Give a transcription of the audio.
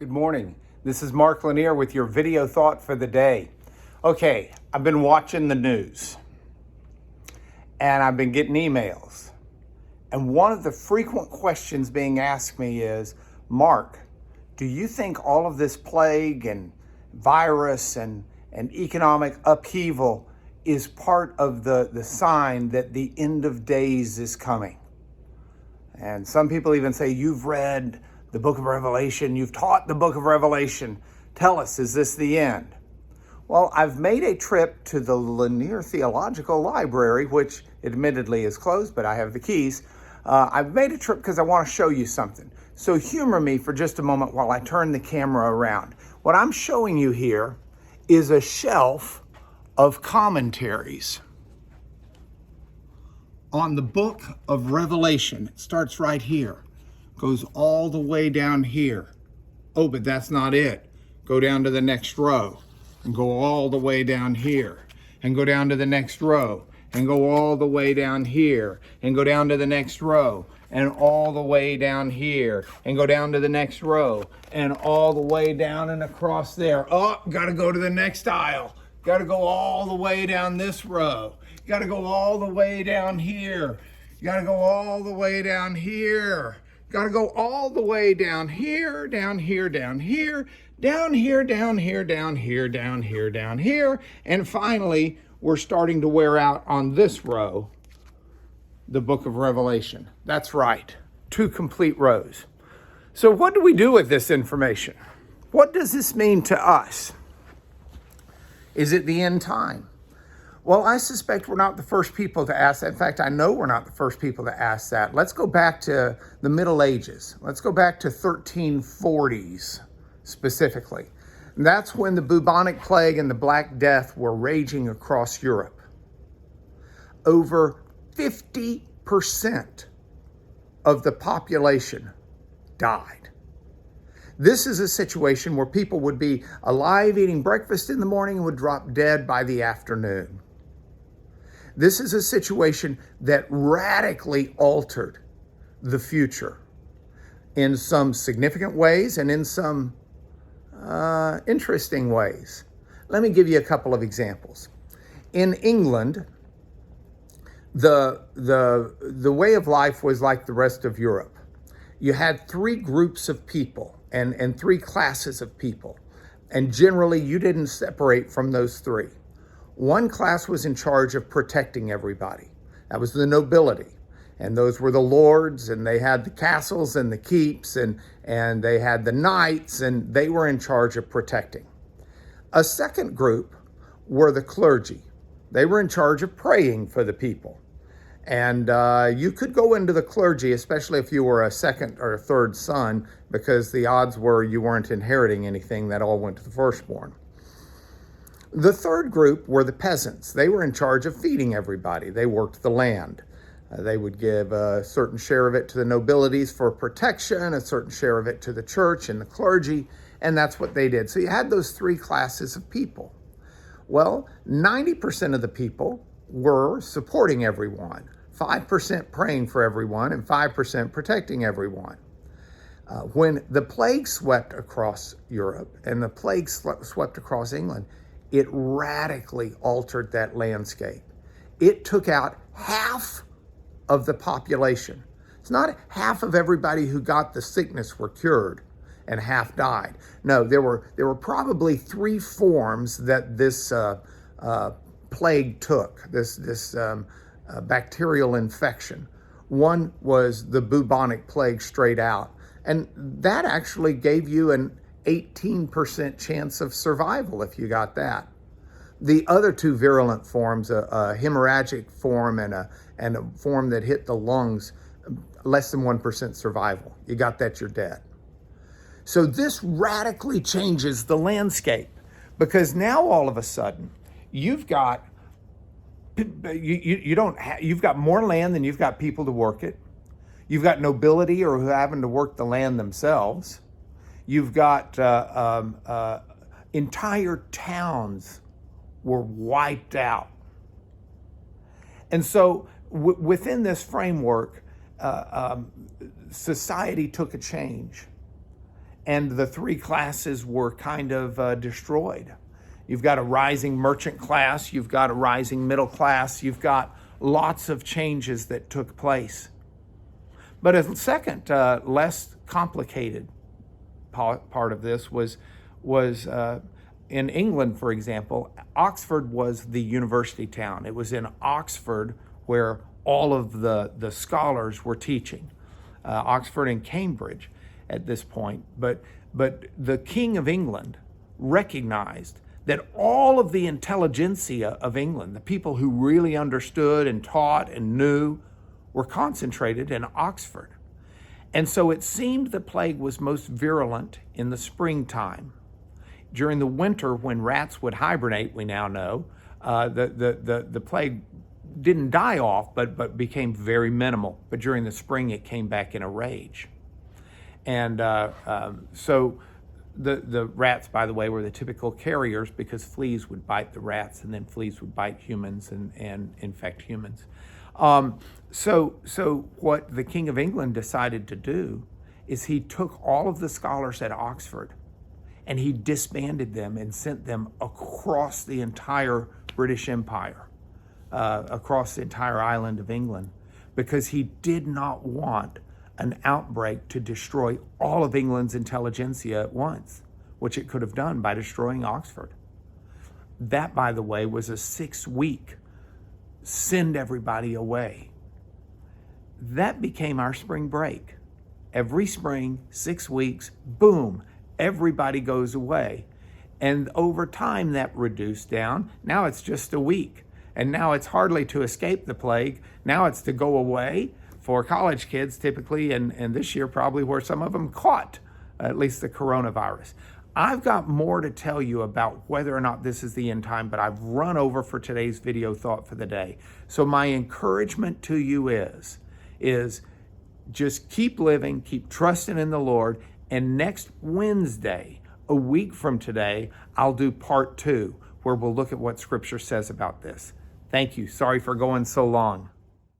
Good morning. This is Mark Lanier with your video thought for the day. Okay, I've been watching the news and I've been getting emails. And one of the frequent questions being asked me is, Mark, do you think all of this plague and virus and economic upheaval is part of the sign that the end of days is coming? And some people even say, you've read the book of Revelation, you've taught the book of Revelation. Tell us, is this the end? Well, I've made a trip to the Lanier Theological Library, which admittedly is closed, but I have the keys. I've made a trip because I want to show you something. So humor me for just a moment while I turn the camera around. What I'm showing you here is a shelf of commentaries on the book of Revelation. It starts right here, goes all the way down here. Oh, but that's not it. Go down to the next row and go all the way down here and go down to the next row and go all the way down here and go down to the next row and all the way down here and go down to the next row and all the way down and across there. Oh, gotta go to the next aisle. Gotta go all the way down this row. Gotta go all the way down here. Gotta go all the way down here. Gotta go all the way down here, down here, down here, down here, down here, down here, down here, down here. And finally, we're starting to wear out on this row, the book of Revelation. That's right, 2 complete rows. So what do we do with this information? What does this mean to us? Is it the end time? Well, I suspect we're not the first people to ask that. In fact, I know we're not the first people to ask that. Let's go back to the Middle Ages. Let's go back to 1340s specifically. And that's when the bubonic plague and the Black Death were raging across Europe. Over 50% of the population died. This is a situation where people would be alive eating breakfast in the morning and would drop dead by the afternoon. This is a situation that radically altered the future in some significant ways and in some interesting ways. Let me give you a couple of examples. In England, the way of life was like the rest of Europe. You had 3 groups of people and 3 classes of people. And generally, you didn't separate from those 3. One class was in charge of protecting everybody. That was the nobility. And those were the lords, and they had the castles and the keeps, and they had the knights, and they were in charge of protecting. A second group were the clergy. They were in charge of praying for the people. And you could go into the clergy, especially if you were a second or a third son, because the odds were you weren't inheriting anything. That all went to the firstborn. The third group were the peasants. They were in charge of feeding everybody. They worked the land. They would give a certain share of it to the nobilities for protection, a certain share of it to the church and the clergy, and that's what they did. So you had those 3 classes of people. Well, 90% of the people were supporting everyone, 5% praying for everyone, and 5% protecting everyone. When the plague swept across Europe and the plague swept across England, it radically altered that landscape. It took out half of the population. It's not half of everybody who got the sickness were cured and half died. No, there were probably 3 forms that this plague took, this bacterial infection. One was the bubonic plague straight out, and that actually gave you an 18% chance of survival if you got that. The other 2 virulent forms, a hemorrhagic form and a form that hit the lungs, less than 1% survival. You got that, you're dead. So this radically changes the landscape, because now all of a sudden you've got you've got more land than you've got people to work it. You've got nobility or who happen to work the land themselves. You've got entire towns were wiped out. And so within this framework, society took a change. and the three classes were kind of destroyed. You've got a rising merchant class, you've got a rising middle class, you've got lots of changes that took place. But a second, less complicated part of this was in England, for example. Oxford was the university town. It was in Oxford where all of the scholars were teaching. Oxford and Cambridge at this point. But the King of England recognized that all of the intelligentsia of England, the people who really understood and taught and knew, were concentrated in Oxford. And so it seemed the plague was most virulent in the springtime. During the winter, when rats would hibernate, we now know, the plague didn't die off, but became very minimal. But during the spring, it came back in a rage. And so the rats, by the way, were the typical carriers, because fleas would bite the rats, and then fleas would bite humans and infect humans. So what the King of England decided to do is he took all of the scholars at Oxford and he disbanded them and sent them across the entire British Empire, across the entire island of England, because he did not want an outbreak to destroy all of England's intelligentsia at once, which it could have done by destroying Oxford. That, by the way, was a 6-week send everybody away. That became our spring break. Every spring, 6 weeks, boom, everybody goes away. And over time that reduced down. Now it's just a week. And now it's hardly to escape the plague. Now it's to go away for college kids typically, and this year probably where some of them caught at least the coronavirus. I've got more to tell you about whether or not this is the end time, but I've run over for today's video thought for the day. So my encouragement to you is just keep living, keep trusting in the Lord, and next Wednesday, a week from today, I'll do part 2, where we'll look at what Scripture says about this. Thank you. Sorry for going so long.